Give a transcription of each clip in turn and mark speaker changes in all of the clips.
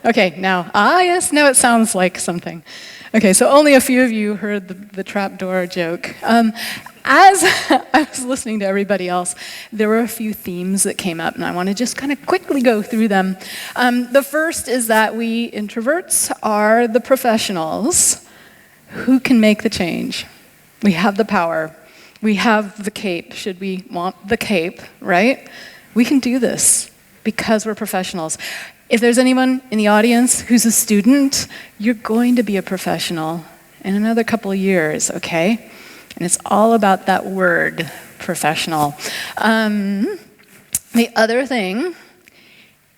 Speaker 1: Okay, now, yes, now it sounds like something. Okay, so only a few of you heard the trapdoor joke. As I was listening to everybody else, there were a few themes that came up, and I want to just kind of quickly go through them. The first is that we introverts are the professionals who can make the change. We have the power. We have the cape, should we want the cape, right? We can do this because we're professionals. If there's anyone in the audience who's a student, you're going to be a professional in another couple of years, okay? And it's all about that word, professional. The other thing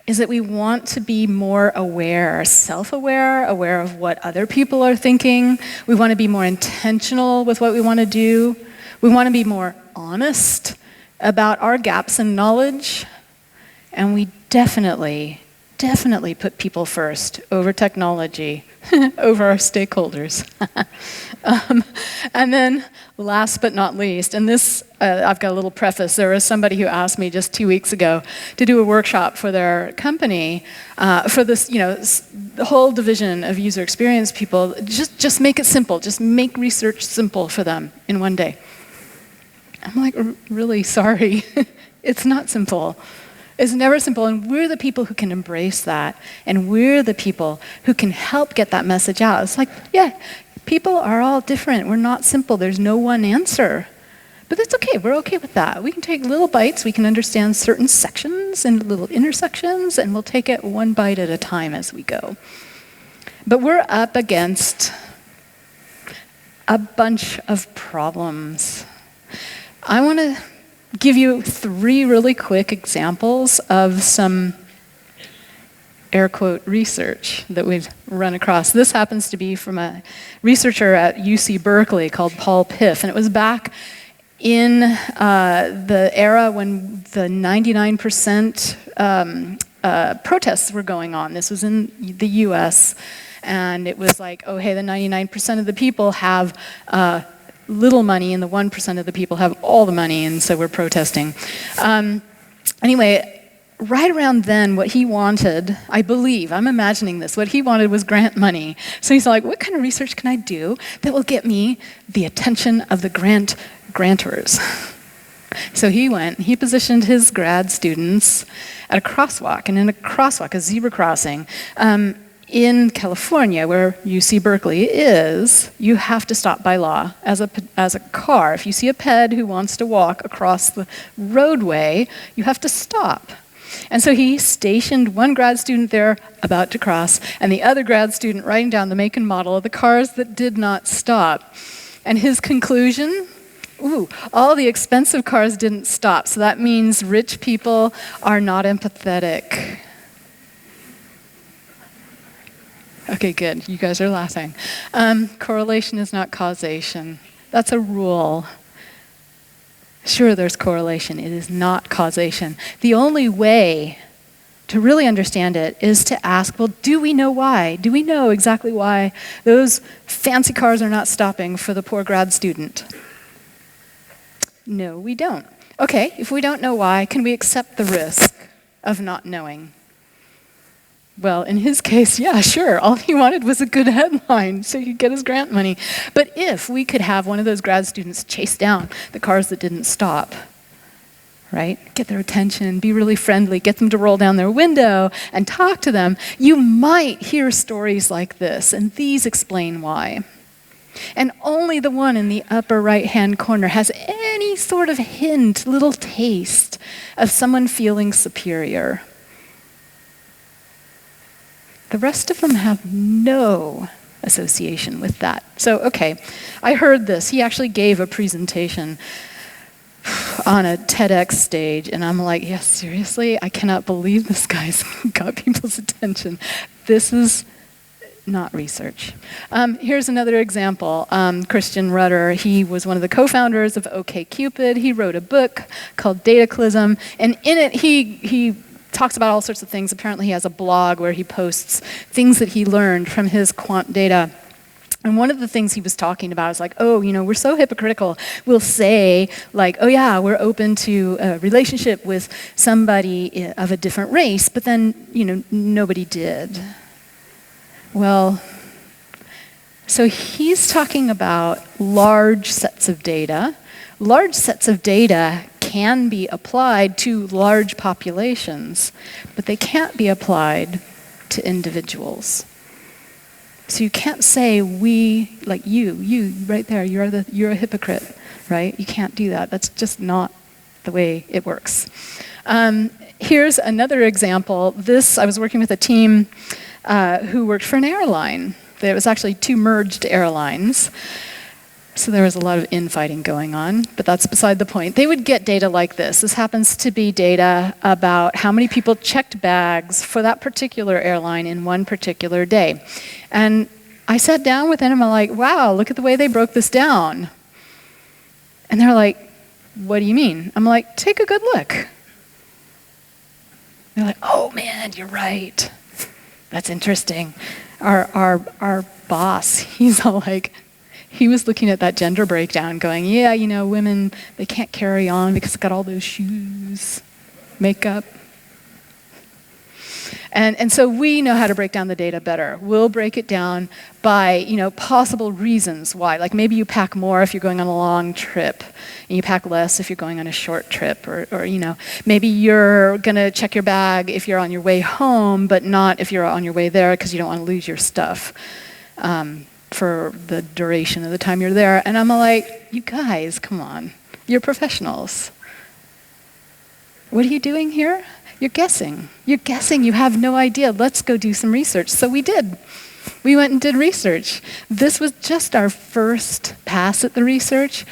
Speaker 1: is that we want to be more aware, self-aware, aware of what other people are thinking. We want to be more intentional with what we want to do. We want to be more honest about our gaps in knowledge. And we definitely put people first over technology, over our stakeholders. And then last but not least, and this, I've got a little preface. There was somebody who asked me just 2 weeks ago to do a workshop for their company for this, the whole division of user experience people. Just make it simple. Just make research simple for them in one day. I'm like, really sorry. It's not simple. It's never simple, and we're the people who can embrace that, and we're the people who can help get that message out. It's like, yeah, people are all different. We're not simple. There's no one answer. But that's okay. We're okay with that. We can take little bites. We can understand certain sections and little intersections, and we'll take it one bite at a time as we go. But we're up against a bunch of problems. I want to give you 3 really quick examples of some air quote research that we've run across. This happens to be from a researcher at UC Berkeley called Paul Piff, and it was back in the era when the 99% protests were going on. This was in the US, and it was like, oh hey, the 99% of the people have little money, and the 1% of the people have all the money, and so we're protesting. Anyway, right around then, what he wanted, I believe, I'm imagining this, what he wanted was grant money. So he's like, what kind of research can I do that will get me the attention of the grantors? So he positioned his grad students at a crosswalk, and in a crosswalk, a zebra crossing, in California, where UC Berkeley is, you have to stop by law. As a car, if you see a ped who wants to walk across the roadway, you have to stop. And so he stationed one grad student there about to cross, and the other grad student writing down the make and model of the cars that did not stop. And his conclusion? All the expensive cars didn't stop, so that means rich people are not empathetic. Okay, good. You guys are laughing. Correlation is not causation. That's a rule. Sure, there's correlation. It is not causation. The only way to really understand it is to ask, well, do we know why? Do we know exactly why those fancy cars are not stopping for the poor grad student? No, we don't. Okay, if we don't know why, can we accept the risk of not knowing? Well, in his case, yeah, sure. All he wanted was a good headline so he could get his grant money. But if we could have one of those grad students chase down the cars that didn't stop, right? Get their attention, be really friendly, get them to roll down their window and talk to them, you might hear stories like this, and these explain why. And only the one in the upper right-hand corner has any sort of hint, little taste of someone feeling superior. The rest of them have no association with that. So, okay, I heard this. He actually gave a presentation on a TEDx stage, and I'm like, yes, seriously? I cannot believe this guy's got people's attention. This is not research. Here's another example. Christian Rudder, he was one of the co-founders of OkCupid. He wrote a book called Dataclysm, and in it he talks about all sorts of things. Apparently he has a blog where he posts things that he learned from his quant data And one of the things he was talking about is like, oh, we're so hypocritical. We'll say like, oh yeah, we're open to a relationship with somebody of a different race, but then, nobody did. Well, so he's talking about large sets of data. Large sets of data can be applied to large populations, but they can't be applied to individuals. So you can't say we, like you right there, you're a hypocrite, right? You can't do that. That's just not the way it works. Here's another example. I was working with a team who worked for an airline. There was actually 2 merged airlines. So there was a lot of infighting going on, but that's beside the point. They would get data like this. This happens to be data about how many people checked bags for that particular airline in one particular day. And I sat down with them and I'm like, wow, look at the way they broke this down. And they're like, what do you mean? I'm like, take a good look. They're like, oh man, you're right. That's interesting. Our boss, he's all like, he was looking at that gender breakdown going, yeah, women, they can't carry on because they've got all those shoes, makeup. And so we know how to break down the data better. We'll break it down by, possible reasons why. Like maybe you pack more if you're going on a long trip, and you pack less if you're going on a short trip. Or maybe you're going to check your bag if you're on your way home, but not if you're on your way there because you don't want to lose your stuff. For the duration of the time you're there. And I'm like, you guys, come on. You're professionals. What are you doing here? You're guessing. You're guessing. You have no idea. Let's go do some research. So we did. We went and did research. This was just our first pass at the research.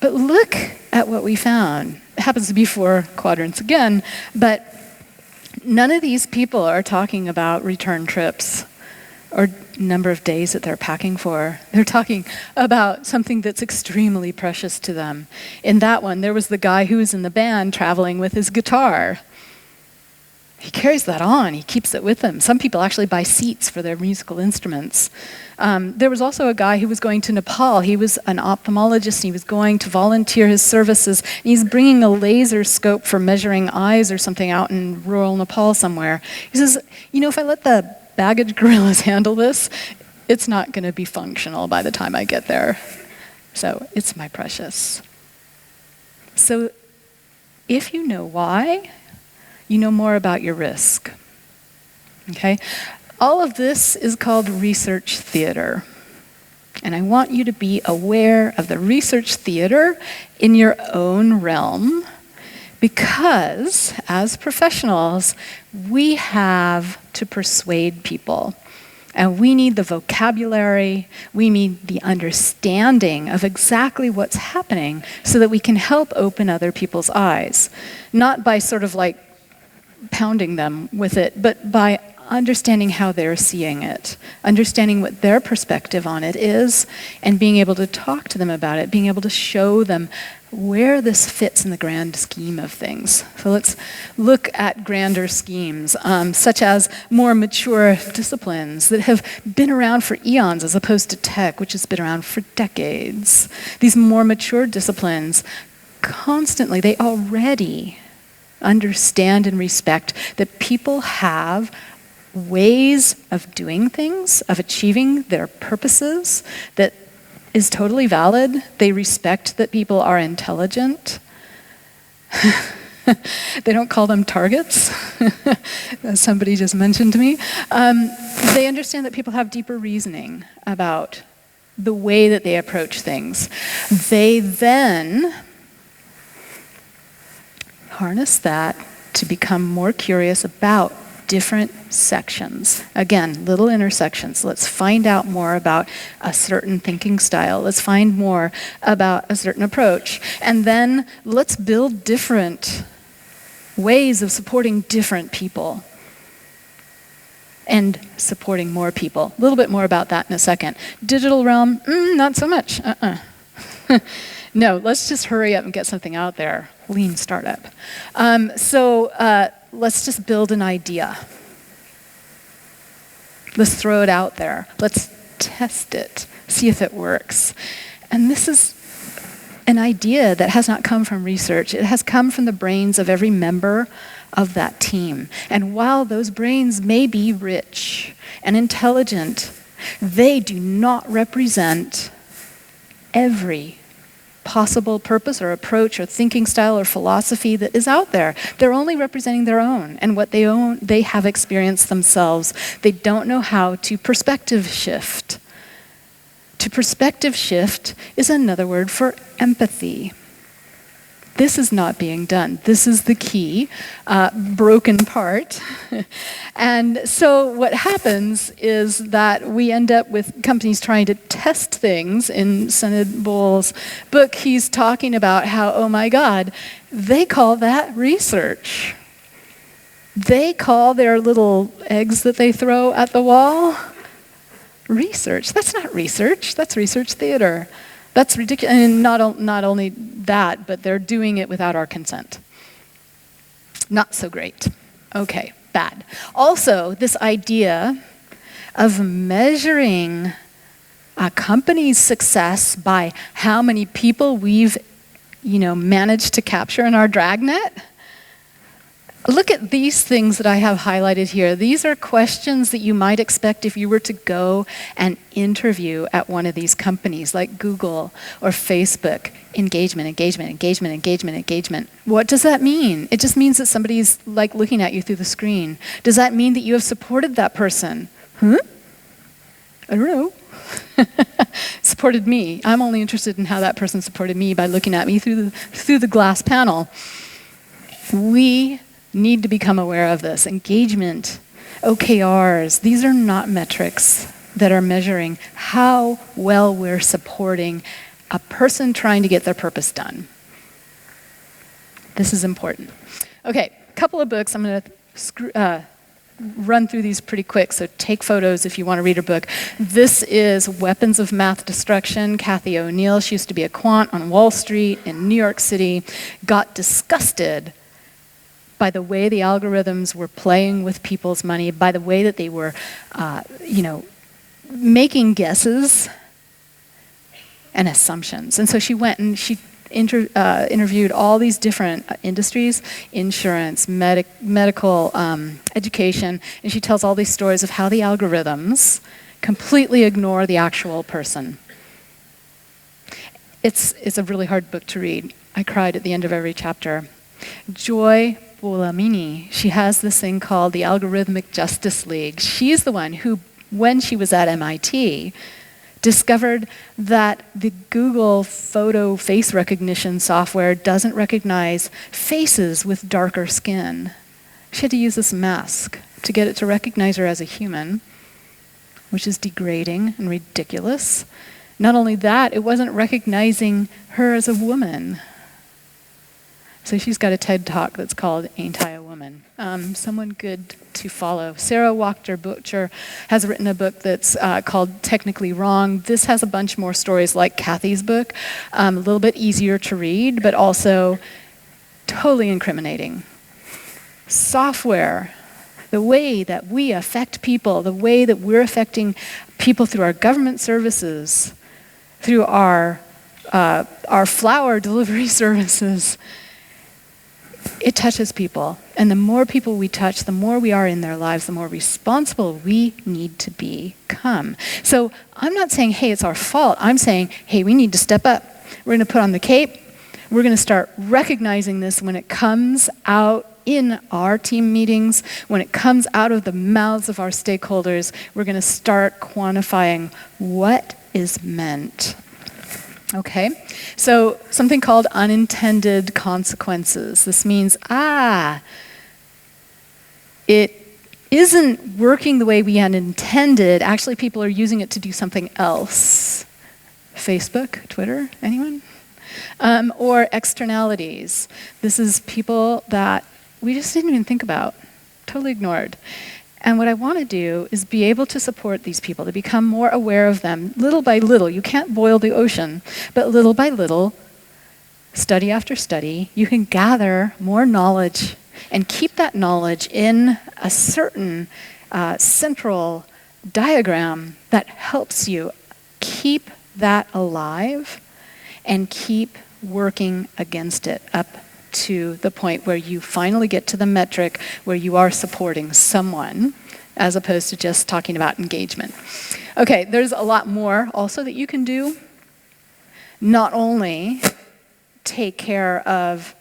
Speaker 1: But look at what we found. It happens to be 4 quadrants again, but none of these people are talking about return trips or number of days that they're packing for. They're talking about something that's extremely precious to them. In that one, there was the guy who was in the band traveling with his guitar. He carries that on. He keeps it with him. Some people actually buy seats for their musical instruments. There was also a guy who was going to Nepal. He was an ophthalmologist, and he was going to volunteer his services. And he's bringing a laser scope for measuring eyes or something out in rural Nepal somewhere. He says, if I let the baggage gorillas handle this, it's not going to be functional by the time I get there. So it's my precious. So if you know why, you know more about your risk. Okay? All of this is called research theater. And I want you to be aware of the research theater in your own realm, because as professionals, we have to persuade people. And we need the vocabulary, we need the understanding of exactly what's happening so that we can help open other people's eyes. Not by sort of like pounding them with it, but by understanding how they're seeing it, understanding what their perspective on it is, and being able to talk to them about it, being able to show them where this fits in the grand scheme of things. So let's look at grander schemes, such as more mature disciplines that have been around for eons as opposed to tech, which has been around for decades. These more mature disciplines, constantly, they already understand and respect that people have ways of doing things, of achieving their purposes that is totally valid. They respect that people are intelligent. They don't call them targets, as somebody just mentioned to me. They understand that people have deeper reasoning about the way that they approach things. They then harness that to become more curious about different sections. Again, little intersections. Let's find out more about a certain thinking style. Let's find more about a certain approach. And then let's build different ways of supporting different people and supporting more people. A little bit more about that in a second. Digital realm, not so much. No, let's just hurry up and get something out there. Lean startup. Let's just build an idea. Let's throw it out there. Let's test it. See if it works. And this is an idea that has not come from research. It has come from the brains of every member of that team. And while those brains may be rich and intelligent, they do not represent every possible purpose or approach or thinking style or philosophy that is out there. They're only representing their own, and what they own, they have experienced themselves. They don't know how to perspective shift. To perspective shift is another word for empathy. This is not being done. This is the key, broken part. And so what happens is that we end up with companies trying to test things. In Sunit Bowles' book, he's talking about how, oh my God, they call that research. They call their little eggs that they throw at the wall research. That's not research. That's research theater. That's ridiculous. And not only that, but they're doing it without our consent. Not so great. Okay, bad. Also, this idea of measuring a company's success by how many people we've, managed to capture in our dragnet. Look at these things that I have highlighted here. These are questions that you might expect if you were to go and interview at one of these companies like Google or Facebook. Engagement, engagement, engagement, engagement, engagement. What does that mean? It just means that somebody's like looking at you through the screen. Does that mean that you have supported that person? I don't know. Supported me. I'm only interested in how that person supported me by looking at me through the glass panel. We need to become aware of this. Engagement, OKRs, these are not metrics that are measuring how well we're supporting a person trying to get their purpose done. This is important. Okay, a couple of books. I'm going to run through these pretty quick, so take photos if you want to read a book. This is Weapons of Math Destruction. Cathy O'Neill, she used to be a quant on Wall Street in New York City, got disgusted by the way the algorithms were playing with people's money, by the way that they were, making guesses and assumptions. And so she went and she interviewed all these different industries, insurance, medical, education, and she tells all these stories of how the algorithms completely ignore the actual person. It's a really hard book to read. I cried at the end of every chapter. Joy Buolamwini, she has this thing called the Algorithmic Justice League. She's the one who, when she was at MIT, discovered that the Google photo face recognition software doesn't recognize faces with darker skin. She had to use this mask to get it to recognize her as a human, which is degrading and ridiculous. Not only that, it wasn't recognizing her as a woman. So she's got a TED Talk that's called Ain't I a Woman? Someone good to follow. Sarah Wachter-Butcher has written a book that's called Technically Wrong. This has a bunch more stories like Kathy's book, a little bit easier to read, but also totally incriminating. Software, the way that we affect people, the way that we're affecting people through our government services, through our flower delivery services, it touches people. And the more people we touch, the more we are in their lives, the more responsible we need to become. So I'm not saying, hey, it's our fault. I'm saying, hey, we need to step up. We're going to put on the cape. We're going to start recognizing this when it comes out in our team meetings, when it comes out of the mouths of our stakeholders. We're going to start quantifying what is meant. Okay, so something called unintended consequences. This means, it isn't working the way we had intended. Actually, people are using it to do something else. Facebook, Twitter, anyone? Or externalities. This is people that we just didn't even think about, totally ignored. And what I want to do is be able to support these people, to become more aware of them, little by little. You can't boil the ocean, but little by little, study after study, you can gather more knowledge and keep that knowledge in a certain central diagram that helps you Keep that alive and keep working against it up to the point where you finally get to the metric where you are supporting someone as opposed to just talking about engagement. Okay, there's a lot more also that you can do. Not only take care of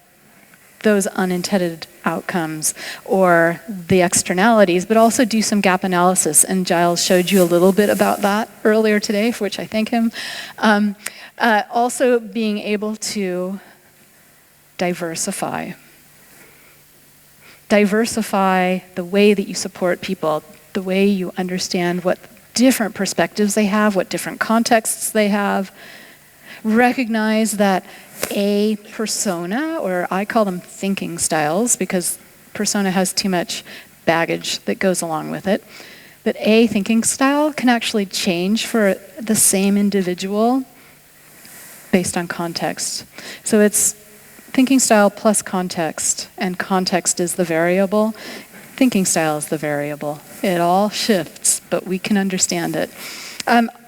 Speaker 1: those unintended outcomes or the externalities, but also do some gap analysis. And Giles showed you a little bit about that earlier today, for which I thank him. Also being able to diversify. Diversify the way that you support people, the way you understand what different perspectives they have, what different contexts they have. Recognize that a persona, or I call them thinking styles because persona has too much baggage that goes along with it, that a thinking style can actually change for the same individual based on context. So it's thinking style plus context, and context is the variable. Thinking style is the variable. It all shifts, but we can understand it.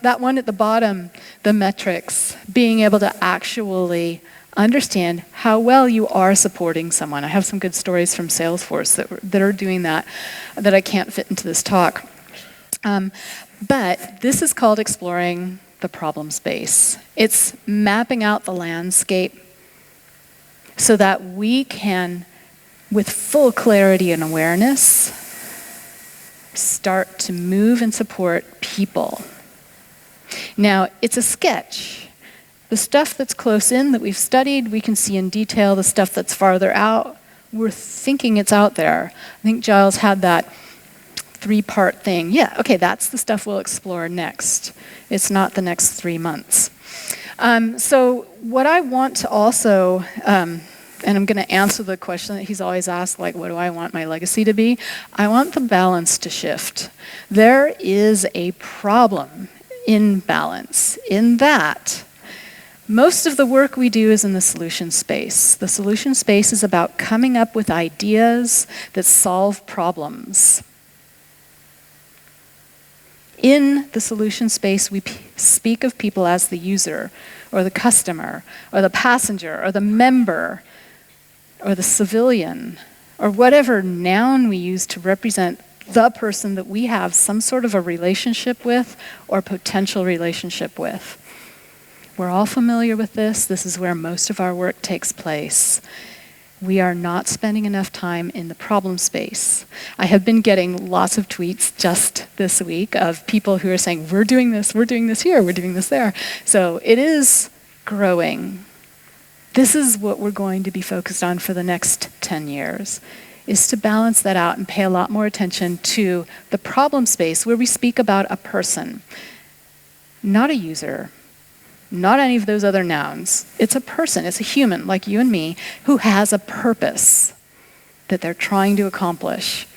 Speaker 1: That one at the bottom, the metrics, being able to actually understand how well you are supporting someone. I have some good stories from Salesforce that are doing that I can't fit into this talk. But this is called exploring the problem space. It's mapping out the landscape so that we can, with full clarity and awareness, start to move and support people. Now, it's a sketch. The stuff that's close in that we've studied, we can see in detail. The stuff that's farther out, we're thinking it's out there. I think Giles had that 3-part thing. Yeah, okay, that's the stuff we'll explore next. It's not the next 3 months. So what I want to also, and I'm going to answer the question that he's always asked, like, what do I want my legacy to be? I want the balance to shift. There is a problem in balance, in that most of the work we do is in the solution space. The solution space is about coming up with ideas that solve problems. In the solution space, we speak of people as the user, or the customer, or the passenger, or the member, or the civilian, or whatever noun we use to represent the person that we have some sort of a relationship with or potential relationship with. We're all familiar with this. This is where most of our work takes place. We are not spending enough time in the problem space. I have been getting lots of tweets just this week of people who are saying, we're doing this here, we're doing this there. So it is growing. This is what we're going to be focused on for the next 10 years, is to balance that out and pay a lot more attention to the problem space where we speak about a person, not a user, not any of those other nouns. It's a person, it's a human like you and me who has a purpose that they're trying to accomplish.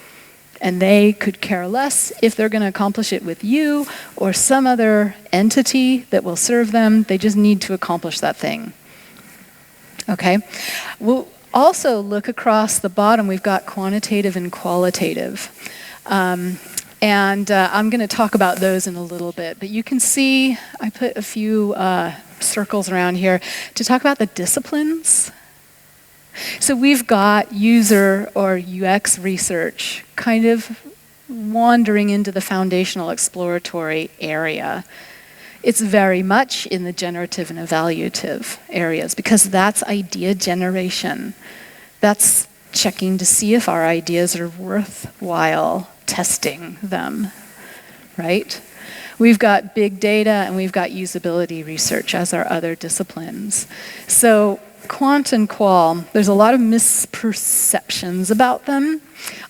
Speaker 1: And they could care less if they're going to accomplish it with you or some other entity that will serve them. They just need to accomplish that thing. Okay? We'll also look across the bottom. We've got quantitative and qualitative. And I'm going to talk about those in a little bit. But you can see I put a few circles around here to talk about the disciplines. So we've got user or UX research kind of wandering into the foundational exploratory area. It's very much in the generative and evaluative areas because that's idea generation. That's checking to see if our ideas are worthwhile testing them, right? We've got big data and we've got usability research as our other disciplines. So quant and qual, there's a lot of misperceptions about them.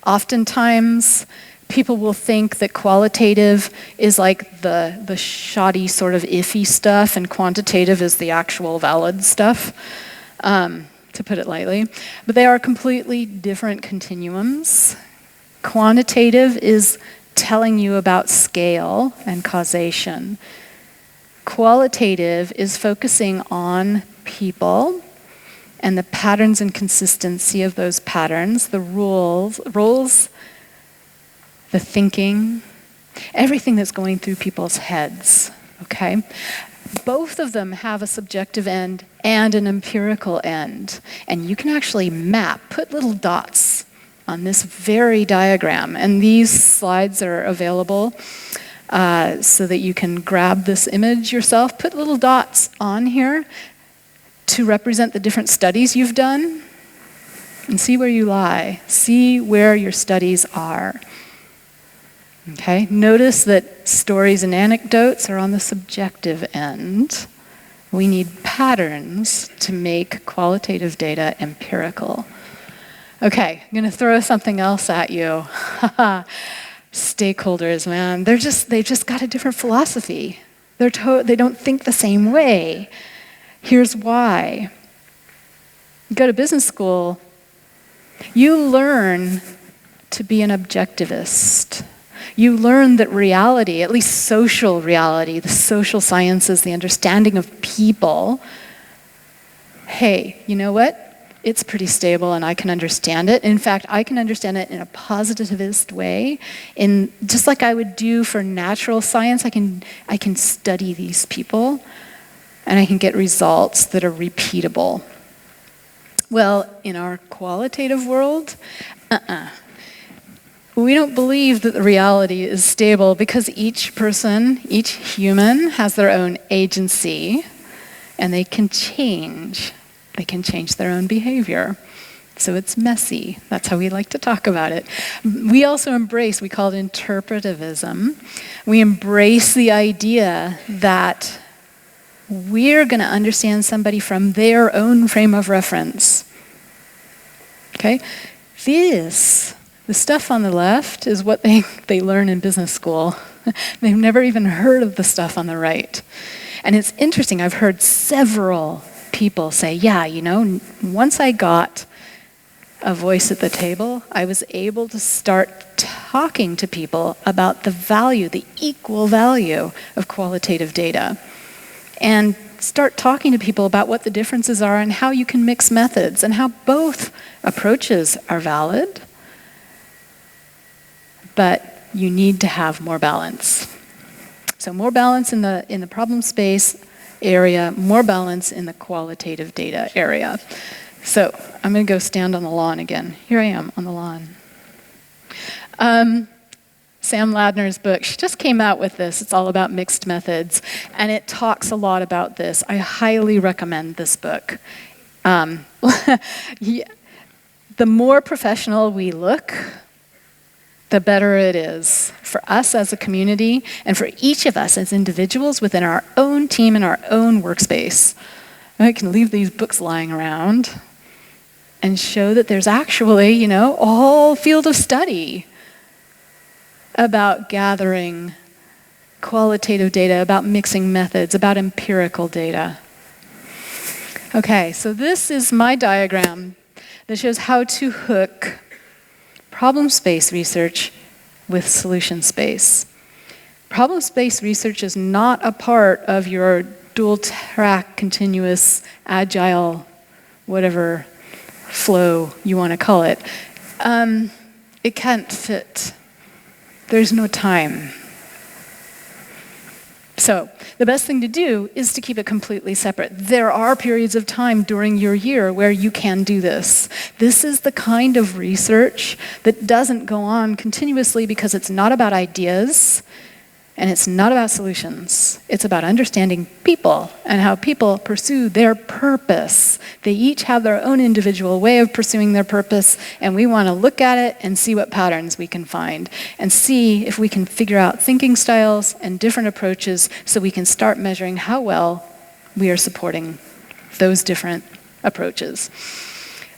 Speaker 1: Oftentimes, people will think that qualitative is like the shoddy sort of iffy stuff and quantitative is the actual valid stuff, to put it lightly. But they are completely different continuums. Quantitative is telling you about scale and causation. Qualitative is focusing on people and the patterns and consistency of those patterns, the rules, the thinking, everything that's going through people's heads, okay? Both of them have a subjective end and an empirical end. And you can actually put little dots on this very diagram. And these slides are available so that you can grab this image yourself. Put little dots on here to represent the different studies you've done and see where you lie. See where your studies are. Okay, notice that stories and anecdotes are on the subjective end. We need patterns to make qualitative data empirical. Okay, I'm going to throw something else at you. Stakeholders, man, they've just got a different philosophy. They don't think the same way. Here's why. You go to business school, you learn to be an objectivist. You learn that reality, at least social reality, the social sciences, the understanding of people, hey, you know what? It's pretty stable and I can understand it. In fact, I can understand it in a positivist way. Just like I would do for natural science, I can study these people and I can get results that are repeatable. Well, in our qualitative world, we don't believe that the reality is stable because each person, each human has their own agency and they can change. They can change their own behavior. So it's messy. That's how we like to talk about it. We also we call it interpretivism. We embrace the idea that we're going to understand somebody from their own frame of reference. Okay? The stuff on the left is what they learn in business school. They've never even heard of the stuff on the right. And it's interesting, I've heard several people say, yeah, once I got a voice at the table, I was able to start talking to people about the equal value of qualitative data. And start talking to people about what the differences are and how you can mix methods and how both approaches are valid. But you need to have more balance. So more balance in the problem space area, more balance in the qualitative data area. So I'm going to go stand on the lawn again. Here I am on the lawn. Sam Ladner's book, she just came out with this. It's all about mixed methods, and it talks a lot about this. I highly recommend this book. The more professional we look, the better it is for us as a community and for each of us as individuals within our own team and our own workspace. I can leave these books lying around and show that there's actually, a whole field of study about gathering qualitative data, about mixing methods, about empirical data. Okay, so this is my diagram that shows how to hook problem space research with solution space. Problem space research is not a part of your dual track, continuous, agile, whatever flow you want to call it. It can't fit. There's no time. So the best thing to do is to keep it completely separate. There are periods of time during your year where you can do this. This is the kind of research that doesn't go on continuously because it's not about ideas and it's not about solutions. It's about understanding people and how people pursue their purpose. They each have their own individual way of pursuing their purpose, and we want to look at it and see what patterns we can find and see if we can figure out thinking styles and different approaches so we can start measuring how well we are supporting those different approaches.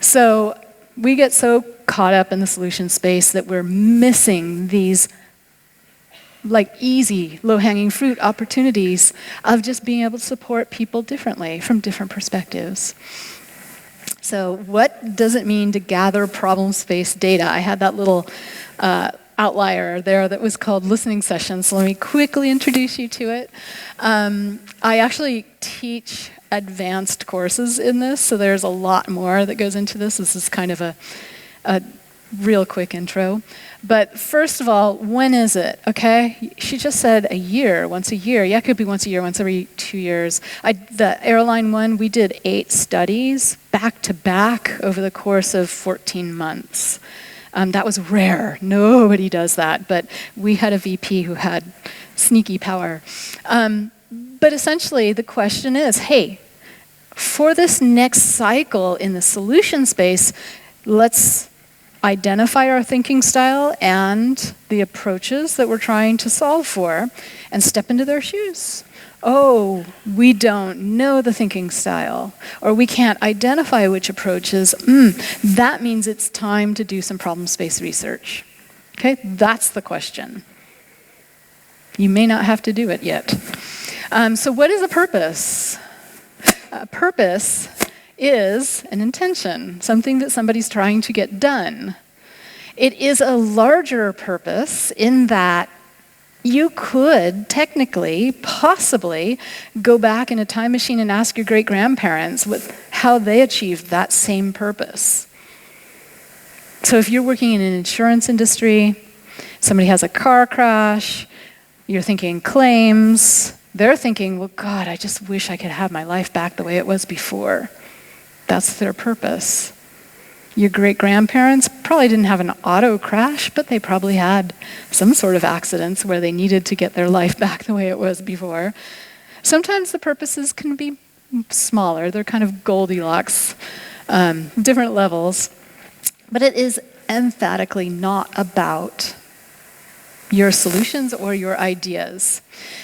Speaker 1: So we get so caught up in the solution space that we're missing these easy, low-hanging fruit opportunities of just being able to support people differently from different perspectives. So what does it mean to gather problem space data? I had that little outlier there that was called listening sessions. So let me quickly introduce you to it. I actually teach advanced courses in this, so there's a lot more that goes into this. This is kind of a real quick intro. But first of all, when is it, okay? She just said a year, once a year. Yeah, it could be once a year, once every 2 years. The airline one, we did 8 studies back to back over the course of 14 months. That was rare. Nobody does that. But we had a VP who had sneaky power. But essentially, the question is, hey, for this next cycle in the solution space, let's identify our thinking style and the approaches that we're trying to solve for and step into their shoes. Oh, we don't know the thinking style, or we can't identify which approaches. That means it's time to do some problem space research. Okay, that's the question. You may not have to do it yet. So what is a purpose? A purpose is an intention, something that somebody's trying to get done. It is a larger purpose in that you could technically, possibly, go back in a time machine and ask your great-grandparents how they achieved that same purpose. So if you're working in an insurance industry, somebody has a car crash, you're thinking claims, they're thinking, well, God, I just wish I could have my life back the way it was before. That's their purpose. Your great-grandparents probably didn't have an auto crash, but they probably had some sort of accidents where they needed to get their life back the way it was before. Sometimes the purposes can be smaller. They're kind of Goldilocks, different levels. But it is emphatically not about your solutions or your ideas.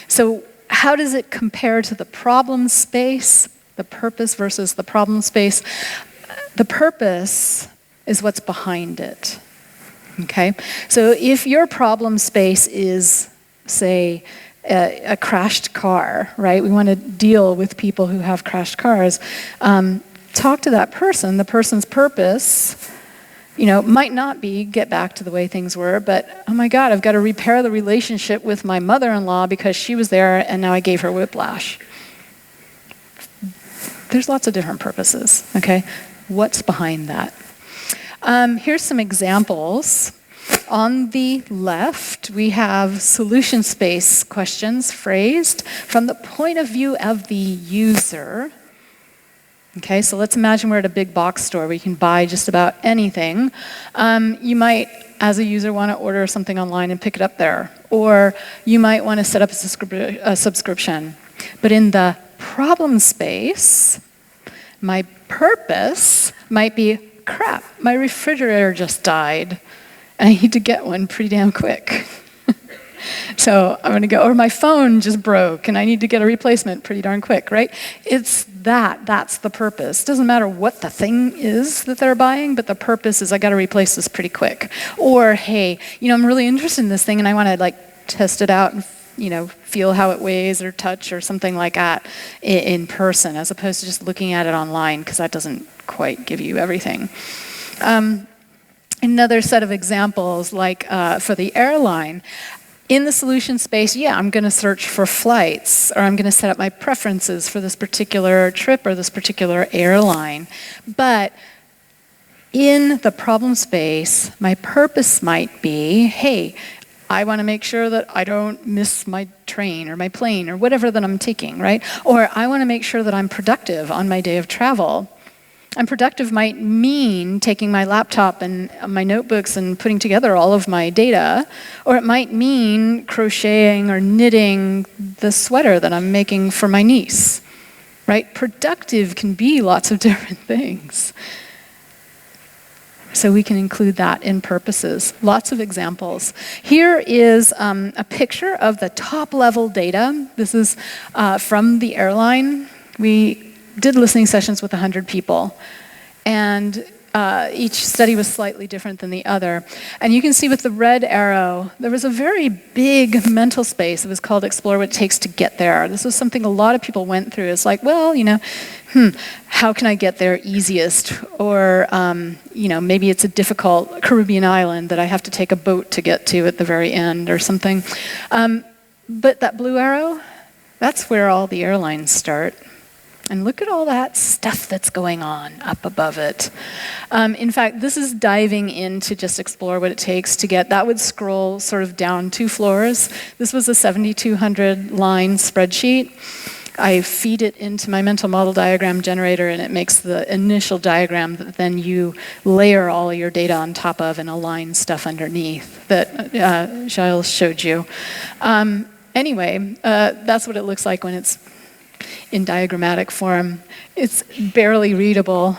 Speaker 1: So how does it compare to the problem space, the purpose versus the problem space? The purpose is what's behind it, okay? So if your problem space is, say, a crashed car, right? We want to deal with people who have crashed cars. Talk to that person. The person's purpose, might not be get back to the way things were, but, oh my God, I've got to repair the relationship with my mother-in-law because she was there and now I gave her whiplash. There's lots of different purposes, okay? What's behind that? Here's some examples. On the left, we have solution space questions phrased from the point of view of the user. Okay, so let's imagine we're at a big box store where you can buy just about anything. You might, as a user, want to order something online and pick it up there. Or you might want to set up a subscription. But in the problem space, my purpose might be, crap, my refrigerator just died, and I need to get one pretty damn quick. So I'm going to go, or my phone just broke, and I need to get a replacement pretty darn quick, right? It's that's the purpose. Doesn't matter what the thing is that they're buying, but the purpose is I got to replace this pretty quick. Or, hey, I'm really interested in this thing, and I want to test it out and feel how it weighs or touch or something like that in person, as opposed to just looking at it online, because that doesn't quite give you everything. Another set of examples, for the airline, in the solution space, I'm going to search for flights, or I'm going to set up my preferences for this particular trip or this particular airline. But in the problem space, my purpose might be, hey, I want to make sure that I don't miss my train or my plane or whatever that I'm taking, right? Or I want to make sure that I'm productive on my day of travel. And productive might mean taking my laptop and my notebooks and putting together all of my data, or it might mean crocheting or knitting the sweater that I'm making for my niece, right? Productive can be lots of different things. So we can include that in purposes. Lots of examples. Here is a picture of the top-level data. This is from the airline. We did listening sessions with 100 people, and each study was slightly different than the other. And you can see with the red arrow, there was a very big mental space. It was called Explore What It Takes to Get There. This was something a lot of people went through. It's like, well, how can I get there easiest? Or, maybe it's a difficult Caribbean island that I have to take a boat to get to at the very end or something. But that blue arrow, that's where all the airlines start. And look at all that stuff that's going on up above it. In fact, this is diving in to just explore what it takes to get, that would scroll sort of down 2 floors. This was a 7,200 line spreadsheet. I feed it into my mental model diagram generator, and it makes the initial diagram that then you layer all your data on top of and align stuff underneath that Giles showed you. Anyway, that's what it looks like when it's in diagrammatic form. It's barely readable,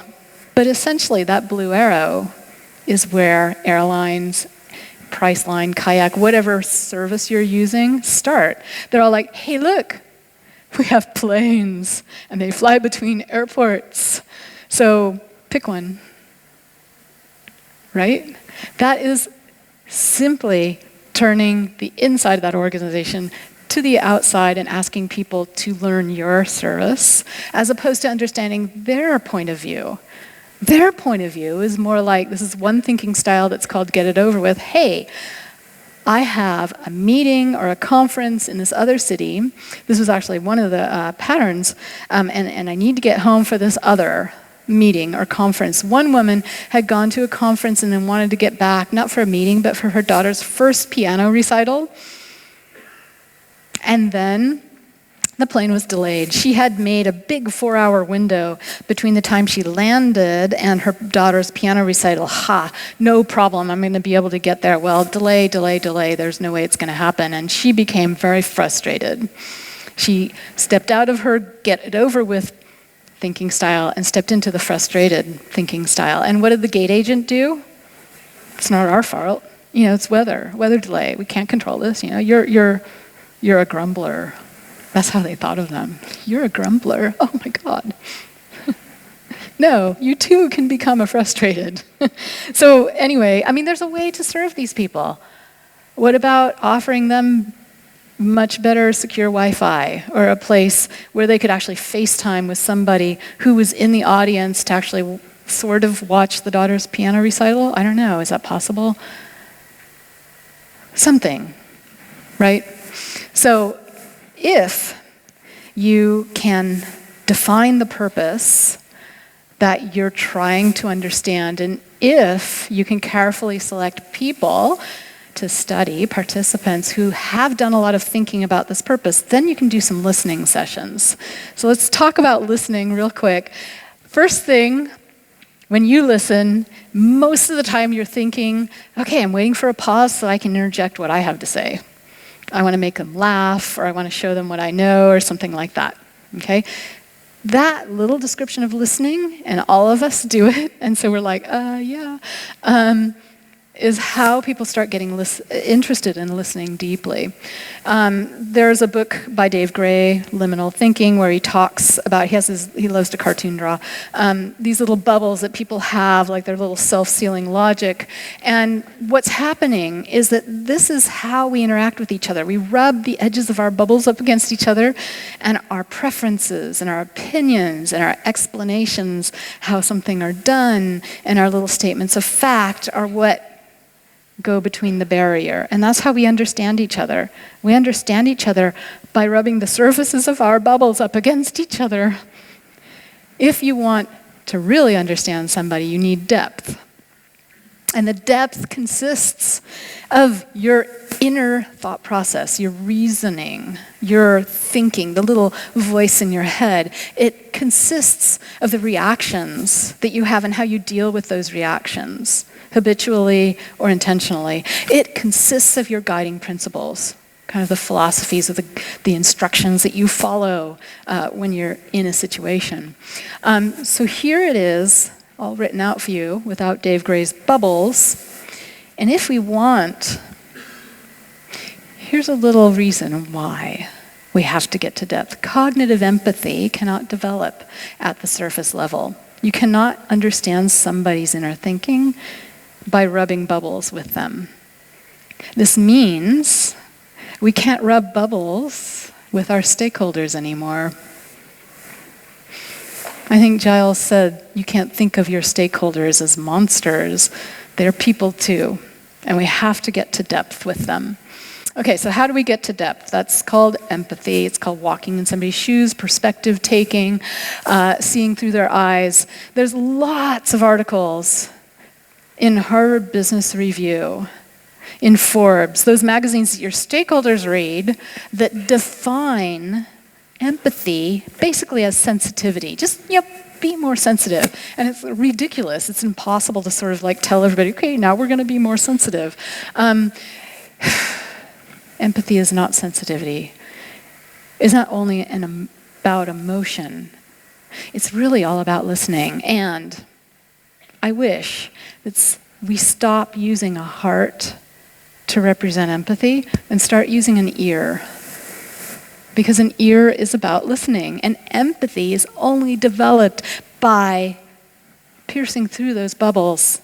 Speaker 1: but essentially that blue arrow is where airlines, Priceline, Kayak, whatever service you're using, start. They're all like, hey, look, we have planes, and they fly between airports. So pick one, right? That is simply turning the inside of that organization to the outside and asking people to learn your service, as opposed to understanding their point of view. Their point of view is more like, this is one thinking style that's called get it over with. Hey, I have a meeting or a conference in this other city. This was actually one of the patterns, and I need to get home for this other meeting or conference. One woman had gone to a conference and then wanted to get back, not for a meeting, but for her daughter's first piano recital. And then the plane was delayed. She had made a big 4-hour window between the time she landed and her daughter's piano recital. No problem, I'm going to be able to get there. Well, delay, there's no way it's going to happen. And she became very frustrated. She stepped out of her get it over with thinking style and stepped into the frustrated thinking style. And what did the gate agent do? It's not our fault. It's weather delay. We can't control this. You're a grumbler. That's how they thought of them. You're a grumbler. Oh my God. No, you too can become a frustrated. So anyway, there's a way to serve these people. What about offering them much better secure Wi-Fi, or a place where they could actually FaceTime with somebody who was in the audience to actually sort of watch the daughter's piano recital? I don't know. Is that possible? Something, right? So if you can define the purpose that you're trying to understand, and if you can carefully select people to study, participants who have done a lot of thinking about this purpose, then you can do some listening sessions. So let's talk about listening real quick. First thing, when you listen, most of the time you're thinking, okay, I'm waiting for a pause so I can interject what I have to say. I want to make them laugh, or I want to show them what I know, or something like that, okay? That little description of listening, and all of us do it, and so we're like, yeah, is how people start getting interested in listening deeply. There's a book by Dave Gray, Liminal Thinking, where he talks about, he loves to cartoon draw, these little bubbles that people have, like their little self-sealing logic. And what's happening is that this is how we interact with each other. We rub the edges of our bubbles up against each other, and our preferences and our opinions and our explanations, how something are done, and our little statements of fact are what go between the barrier. And that's how we understand each other. We understand each other by rubbing the surfaces of our bubbles up against each other. If you want to really understand somebody, you need depth. And the depth consists of your inner thought process, your reasoning, your thinking, the little voice in your head. It consists of the reactions that you have and how you deal with those reactions, habitually or intentionally. It consists of your guiding principles, kind of the philosophies of the instructions that you follow when you're in a situation. So here it is, all written out for you without Dave Gray's bubbles. And if we want, here's a little reason why we have to get to depth. Cognitive empathy cannot develop at the surface level. You cannot understand somebody's inner thinking by rubbing bubbles with them. This means we can't rub bubbles with our stakeholders anymore. I think Giles said, you can't think of your stakeholders as monsters. They're people too, and we have to get to depth with them. Okay, so how do we get to depth? That's called empathy. It's called walking in somebody's shoes, perspective taking, seeing through their eyes. There's lots of articles in Harvard Business Review, in Forbes, those magazines that your stakeholders read that define empathy basically as sensitivity. Just, be more sensitive. And it's ridiculous. It's impossible to sort of like tell everybody, okay, now we're going to be more sensitive. Empathy is not sensitivity. It's not only about emotion. It's really all about listening. And I wish that we stop using a heart to represent empathy and start using an ear. Because an ear is about listening, and empathy is only developed by piercing through those bubbles,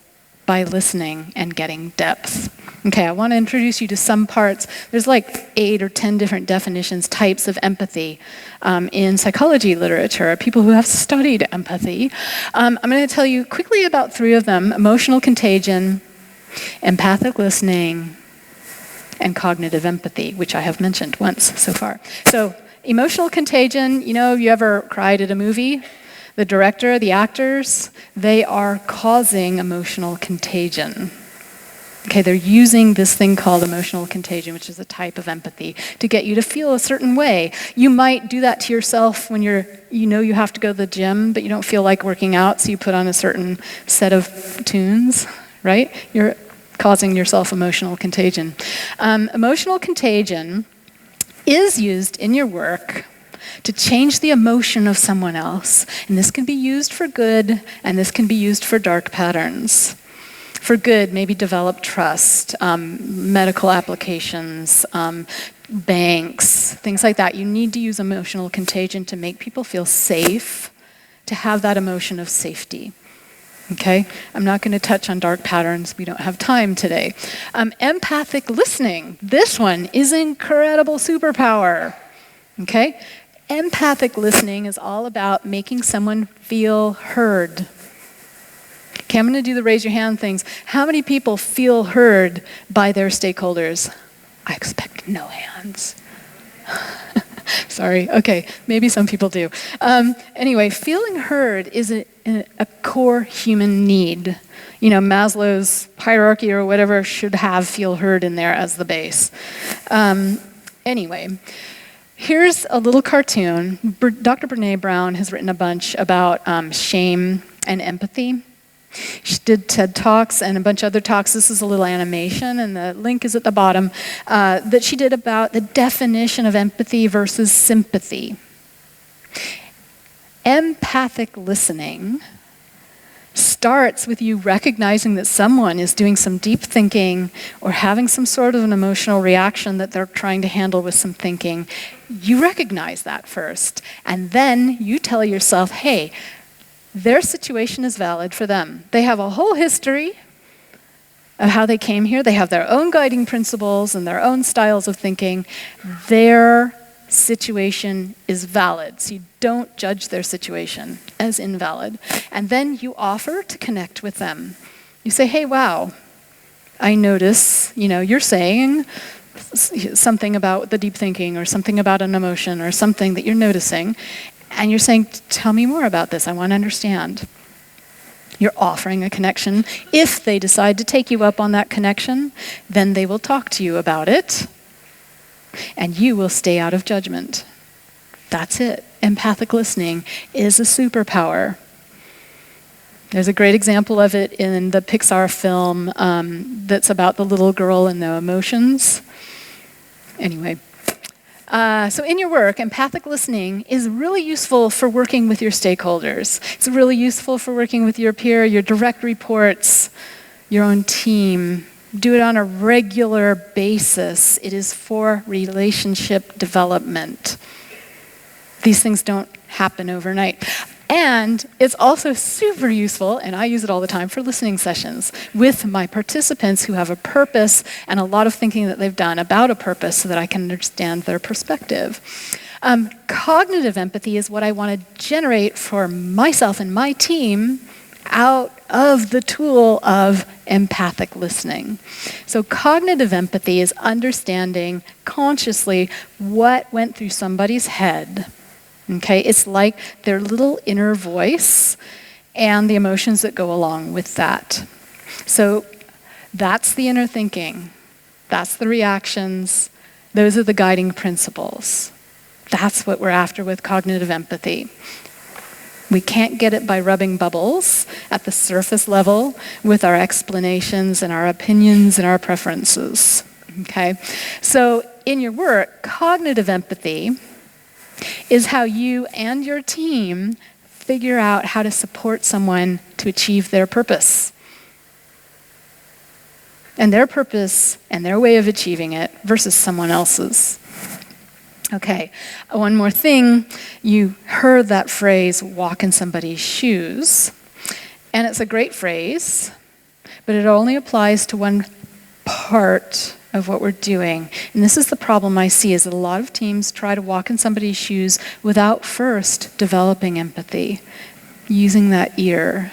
Speaker 1: by listening and getting depth. Okay, I want to introduce you to some parts. There's like 8 or 10 different definitions, types of empathy in psychology literature, people who have studied empathy. I'm going to tell you quickly about 3 of them: emotional contagion, empathic listening, and cognitive empathy, which I have mentioned once so far. So, emotional contagion, you ever cried at a movie? The director, the actors, they are causing emotional contagion. Okay, they're using this thing called emotional contagion, which is a type of empathy, to get you to feel a certain way. You might do that to yourself when you have to go to the gym, but you don't feel like working out, so you put on a certain set of tunes, right? You're causing yourself emotional contagion. Emotional contagion is used in your work to change the emotion of someone else. And this can be used for good, and this can be used for dark patterns. For good, maybe develop trust, medical applications, banks, things like that. You need to use emotional contagion to make people feel safe, to have that emotion of safety. Okay, I'm not going to touch on dark patterns. We don't have time today. Empathic listening. This one is an incredible superpower. Okay, empathic listening is all about making someone feel heard. Okay, I'm going to do the raise your hand things. How many people feel heard by their stakeholders? I expect no hands. Sorry. Okay, maybe some people do. Anyway, feeling heard is a core human need. Maslow's hierarchy or whatever should have feel heard in there as the base. Anyway, here's a little cartoon. Dr. Brené Brown has written a bunch about shame and empathy. She did TED Talks and a bunch of other talks. This is a little animation, and the link is at the bottom, that she did about the definition of empathy versus sympathy. Empathic listening starts with you recognizing that someone is doing some deep thinking or having some sort of an emotional reaction that they're trying to handle with some thinking. You recognize that first, and then you tell yourself, hey, their situation is valid for them. They have a whole history of how they came here. They have their own guiding principles and their own styles of thinking. Their situation is valid. So you don't judge their situation as invalid. And then you offer to connect with them. You say, hey, wow, I notice, you're saying something about the deep thinking or something about an emotion or something that you're noticing. And you're saying, tell me more about this. I want to understand. You're offering a connection. If they decide to take you up on that connection, then they will talk to you about it, and you will stay out of judgment. That's it. Empathic listening is a superpower. There's a great example of it in the Pixar film that's about the little girl and the emotions. Anyway. So in your work, empathic listening is really useful for working with your stakeholders. It's really useful for working with your peer, your direct reports, your own team. Do it on a regular basis. It is for relationship development. These things don't happen overnight. And it's also super useful, and I use it all the time, for listening sessions with my participants who have a purpose and a lot of thinking that they've done about a purpose so that I can understand their perspective. Cognitive empathy is what I want to generate for myself and my team out of the tool of empathic listening. So cognitive empathy is understanding consciously what went through somebody's head. Okay, it's like their little inner voice and the emotions that go along with that. So that's the inner thinking. That's the reactions. Those are the guiding principles. That's what we're after with cognitive empathy. We can't get it by rubbing bubbles at the surface level with our explanations and our opinions and our preferences. Okay? So in your work, cognitive empathy is how you and your team figure out how to support someone to achieve their purpose. And their purpose and their way of achieving it versus someone else's. Okay, one more thing. You heard that phrase, walk in somebody's shoes. And it's a great phrase, but it only applies to one part of what we're doing. And this is the problem I see, is that a lot of teams try to walk in somebody's shoes without first developing empathy, using that ear,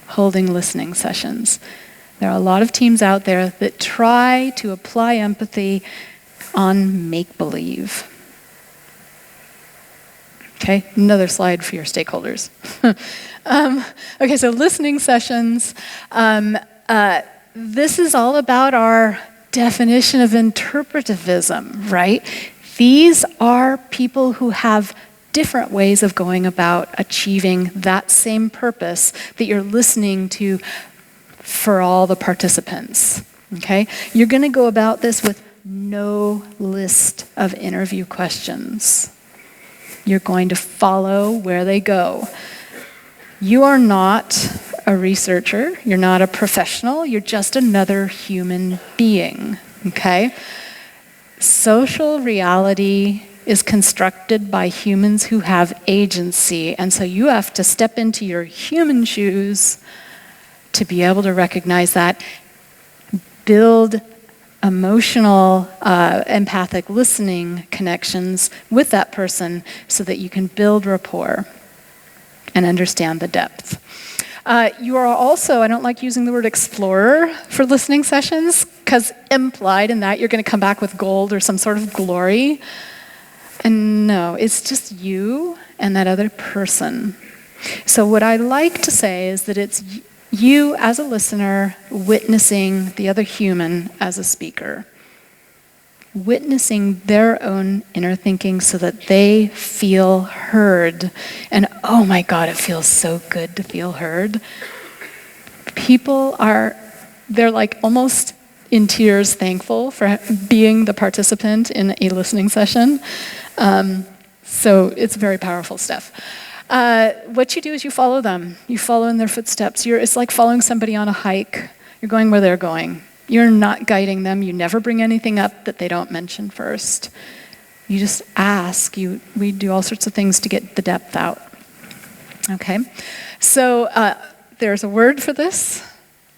Speaker 1: holding listening sessions. There are a lot of teams out there that try to apply empathy on make-believe. Okay, another slide for your stakeholders. Okay, so listening sessions. This is all about our definition of interpretivism, right? These are people who have different ways of going about achieving that same purpose that you're listening to for all the participants, okay? You're going to go about this with no list of interview questions. You're going to follow where they go. You are not a researcher. You're not a professional. You're just another human being, okay? Social reality is constructed by humans who have agency, and so you have to step into your human shoes to be able to recognize that, build emotional, empathic listening connections with that person so that you can build rapport and understand the depth. You are also, I don't like using the word explorer for listening sessions, because implied in that you're going to come back with gold or some sort of glory. And no, it's just you and that other person. So what I like to say is that it's you as a listener witnessing the other human as a speaker. Witnessing their own inner thinking so that they feel heard. And oh my God, it feels so good to feel heard. People they're like almost in tears thankful for being the participant in a listening session. So it's very powerful stuff. What you do is you follow them. You follow in their footsteps. It's like following somebody on a hike. You're going where they're going. You're not guiding them. You never bring anything up that they don't mention first. You just ask. We do all sorts of things to get the depth out. Okay? So there's a word for this.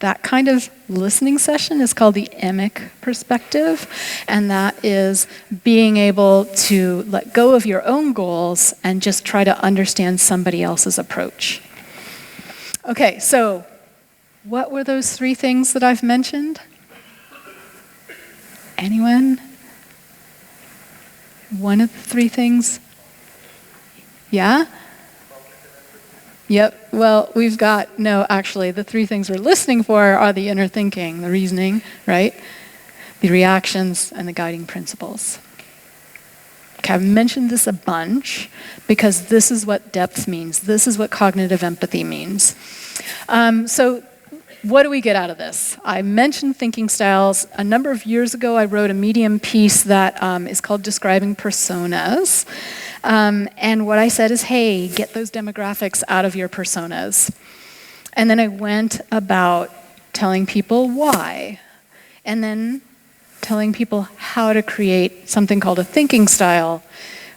Speaker 1: That kind of listening session is called the emic perspective, and that is being able to let go of your own goals and just try to understand somebody else's approach. Okay, so what were those three things that I've mentioned? Anyone? One of the three things? Yeah? Yep, well, actually, the three things we're listening for are the inner thinking, the reasoning, right? The reactions, and the guiding principles. Okay, I've mentioned this a bunch because this is what depth means. This is what cognitive empathy means. So what do we get out of this? I mentioned thinking styles. A number of years ago, I wrote a Medium piece that is called Describing Personas. And what I said is, hey, get those demographics out of your personas. And then I went about telling people why. And then telling people how to create something called a thinking style,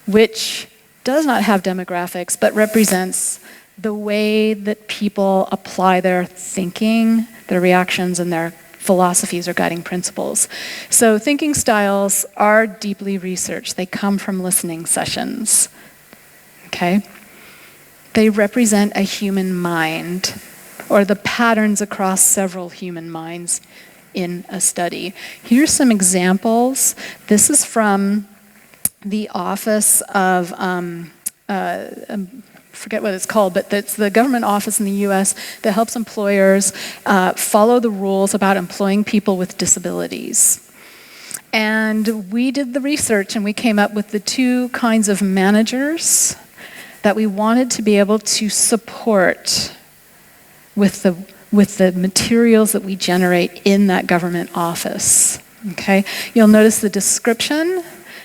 Speaker 1: which does not have demographics, but represents the way that people apply their thinking, their reactions, and their philosophies or guiding principles. So thinking styles are deeply researched. They come from listening sessions, okay? They represent a human mind or the patterns across several human minds in a study. Here's some examples. This is from the Office of, forget what it's called, but it's the government office in the US that helps employers follow the rules about employing people with disabilities. And we did the research and we came up with the two kinds of managers that we wanted to be able to support with the materials that we generate in that government office. Okay? You'll notice the description,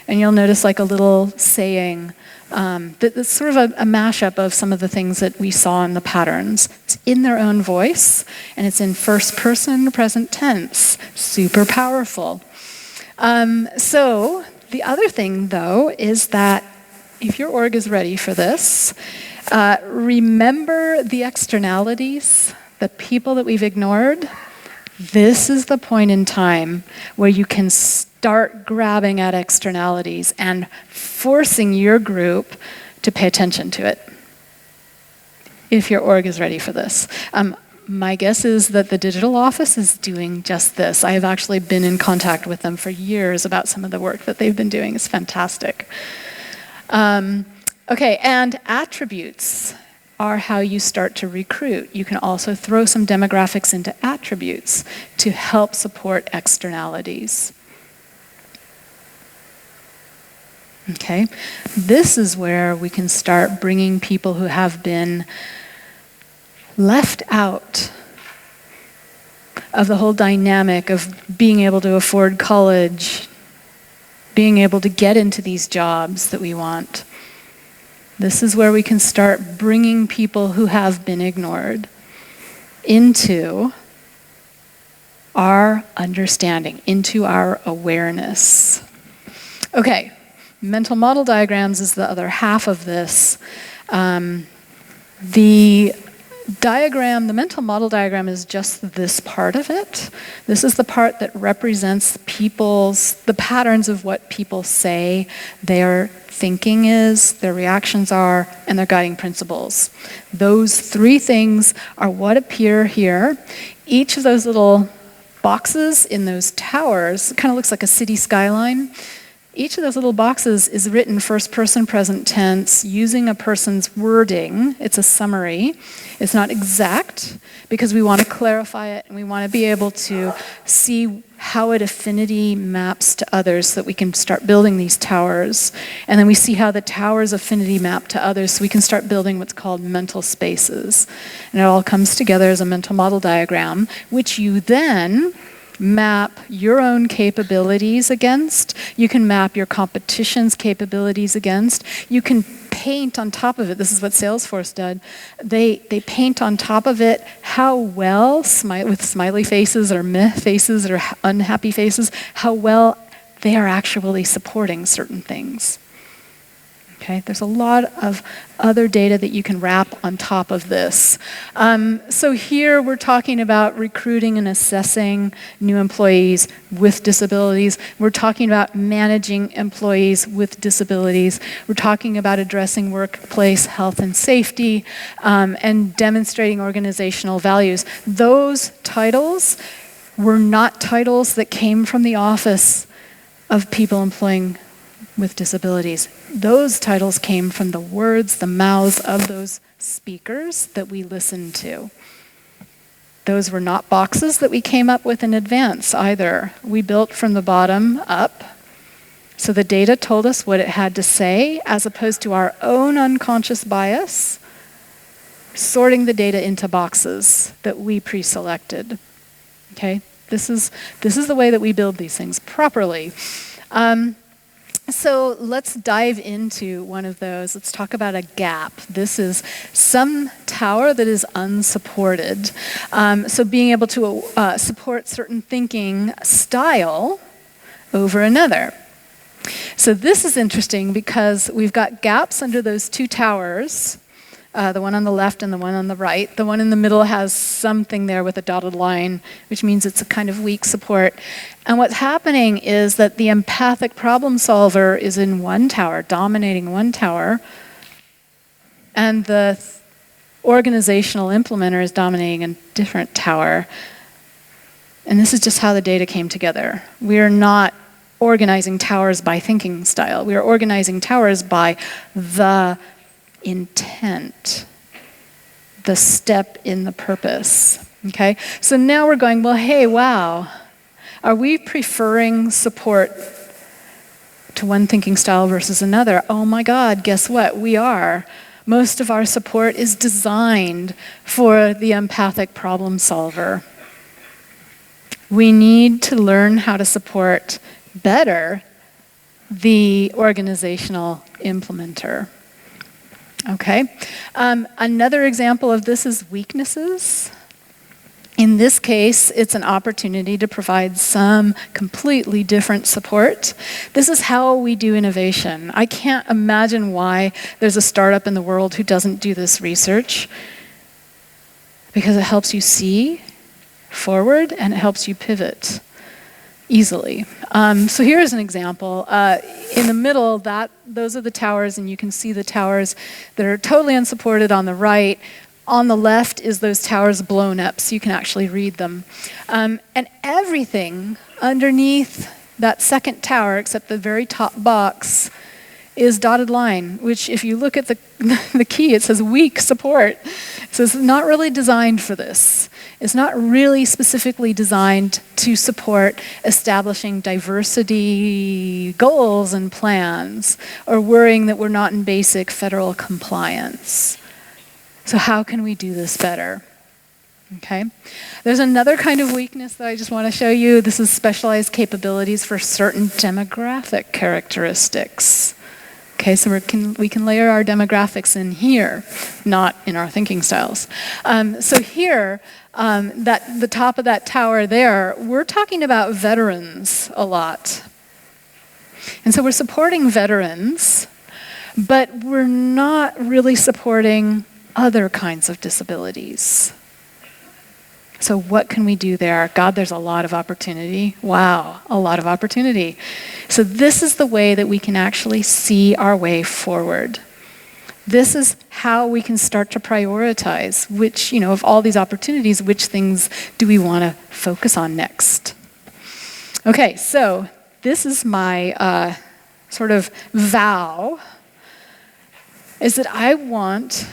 Speaker 1: and you'll notice like a little saying that's sort of a mashup of some of the things that we saw in the patterns. It's in their own voice, and it's in first person present tense. Super powerful. So the other thing, though, is that if your org is ready for this, remember the externalities, the people that we've ignored. This is the point in time where you can start grabbing at externalities and forcing your group to pay attention to it, if your org is ready for this. My guess is that the digital office is doing just this. I have actually been in contact with them for years about some of the work that they've been doing. It's fantastic. Okay, and attributes are how you start to recruit. You can also throw some demographics into attributes to help support externalities. Okay, this is where we can start bringing people who have been left out of the whole dynamic of being able to afford college, being able to get into these jobs that we want. This is where we can start bringing people who have been ignored into our understanding, into our awareness. Okay, mental model diagrams is the other half of this. The mental model diagram is just this part of it. This is the part that represents the patterns of what people say their thinking is, their reactions are, and their guiding principles. Those three things are what appear here. Each of those little boxes in those towers kind of looks like a city skyline. Each of those little boxes is written first person present tense using a person's wording. It's a summary. It's not exact because we want to clarify it and we want to be able to see how it affinity maps to others so that we can start building these towers. And then we see how the towers affinity map to others so we can start building what's called mental spaces. And it all comes together as a mental model diagram, which you then map your own capabilities against. You can map your competition's capabilities against. You can paint on top of it. This is what Salesforce did. They paint on top of it how well, with smiley faces or meh faces or unhappy faces, how well they are actually supporting certain things. Okay, there's a lot of other data that you can wrap on top of this. So here we're talking about recruiting and assessing new employees with disabilities. We're talking about managing employees with disabilities. We're talking about addressing workplace health and safety and demonstrating organizational values. Those titles were not titles that came from the office of people employing with disabilities. Those titles came from the words, the mouths of those speakers that we listened to. Those were not boxes that we came up with in advance either. We built from the bottom up. So the data told us what it had to say as opposed to our own unconscious bias, sorting the data into boxes that we pre-selected. Okay? This is the way that we build these things properly. So let's dive into one of those. Let's talk about a gap. This is some tower that is unsupported. So being able to support certain thinking style over another. So this is interesting because we've got gaps under those two towers, the one on the left and the one on the right. The one in the middle has something there with a dotted line, which means it's a kind of weak support. And what's happening is that the empathic problem solver is in one tower, dominating one tower, and the organizational implementer is dominating a different tower. And this is just how the data came together. We are not organizing towers by thinking style. We are organizing towers by the intent, the step in the purpose. Okay? So now we're going, well, hey, wow. Are we preferring support to one thinking style versus another? Oh my God, guess what? We are. Most of our support is designed for the empathic problem solver. We need to learn how to support better the organizational implementer. Okay? Another example of this is weaknesses. In this case, it's an opportunity to provide some completely different support. This is how we do innovation. I can't imagine why there's a startup in the world who doesn't do this research, because it helps you see forward and it helps you pivot easily. So here's an example. In the middle, those are the towers, and you can see the towers that are totally unsupported on the right. On the left is those towers blown up, so you can actually read them. And everything underneath that second tower, except the very top box, is dotted line, which if you look at the key, it says weak support. So it's not really designed for this. It's not really specifically designed to support establishing diversity goals and plans, or worrying that we're not in basic federal compliance. So how can we do this better? Okay. There's another kind of weakness that I just want to show you. This is specialized capabilities for certain demographic characteristics. Okay, so we can layer our demographics in here, not in our thinking styles. So here, the top of that tower there, we're talking about veterans a lot. And so we're supporting veterans, but we're not really supporting other kinds of disabilities. So what can we do there? God, there's a lot of opportunity. Wow, a lot of opportunity. So this is the way that we can actually see our way forward. This is how we can start to prioritize which, of all these opportunities, which things do we want to focus on next? Okay, so this is my sort of vow, is that I want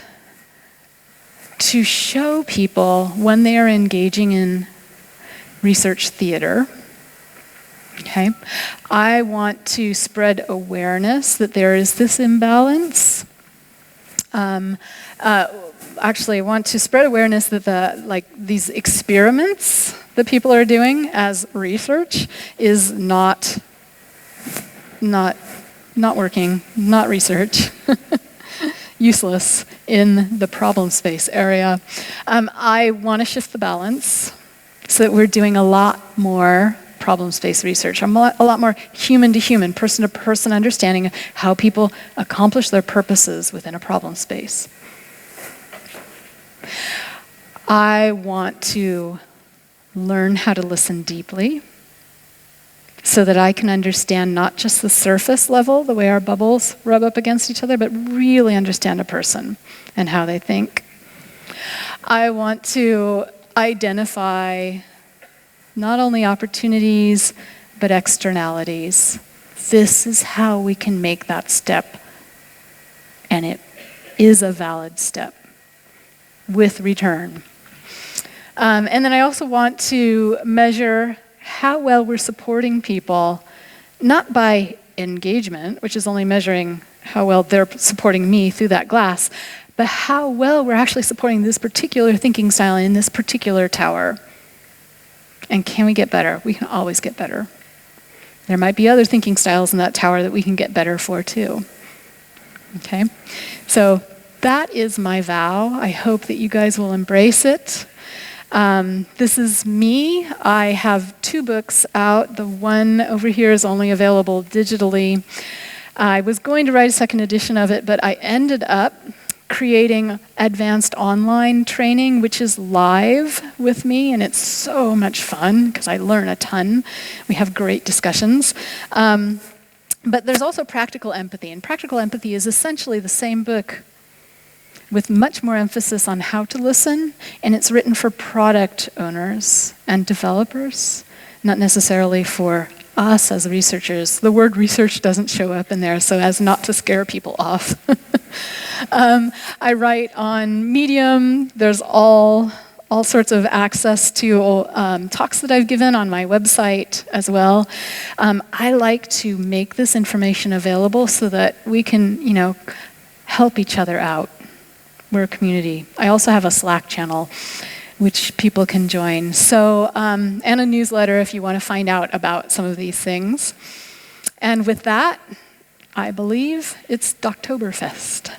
Speaker 1: to show people when they are engaging in research theater. Okay, I want to spread awareness that there is this imbalance. Actually, I want to spread awareness that these experiments that people are doing as research is not working, not research. Useless in the problem space area. I want to shift the balance so that we're doing a lot more problem space research, a lot more human to human, person to person understanding of how people accomplish their purposes within a problem space. I want to learn how to listen deeply so that I can understand not just the surface level, the way our bubbles rub up against each other, but really understand a person and how they think. I want to identify not only opportunities, but externalities. This is how we can make that step, and it is a valid step with return. And then I also want to measure how well we're supporting people, not by engagement, which is only measuring how well they're supporting me through that glass, but how well we're actually supporting this particular thinking style in this particular tower. And can we get better? We can always get better. There might be other thinking styles in that tower that we can get better for too. Okay? So that is my vow. I hope that you guys will embrace it. This is me. I have 2 books out. The one over here is only available digitally. I was going to write a second edition of it, but I ended up creating advanced online training, which is live with me, and it's so much fun because I learn a ton. We have great discussions. But there's also practical empathy, and practical empathy is essentially the same book, with much more emphasis on how to listen, and it's written for product owners and developers, not necessarily for us as researchers. The word research doesn't show up in there so as not to scare people off. I write on Medium. There's all sorts of access to talks that I've given on my website as well. I like to make this information available so that we can, help each other out. We're a community. I also have a Slack channel which people can join. So, and a newsletter if you want to find out about some of these things. And with that, I believe it's Doctoberfest.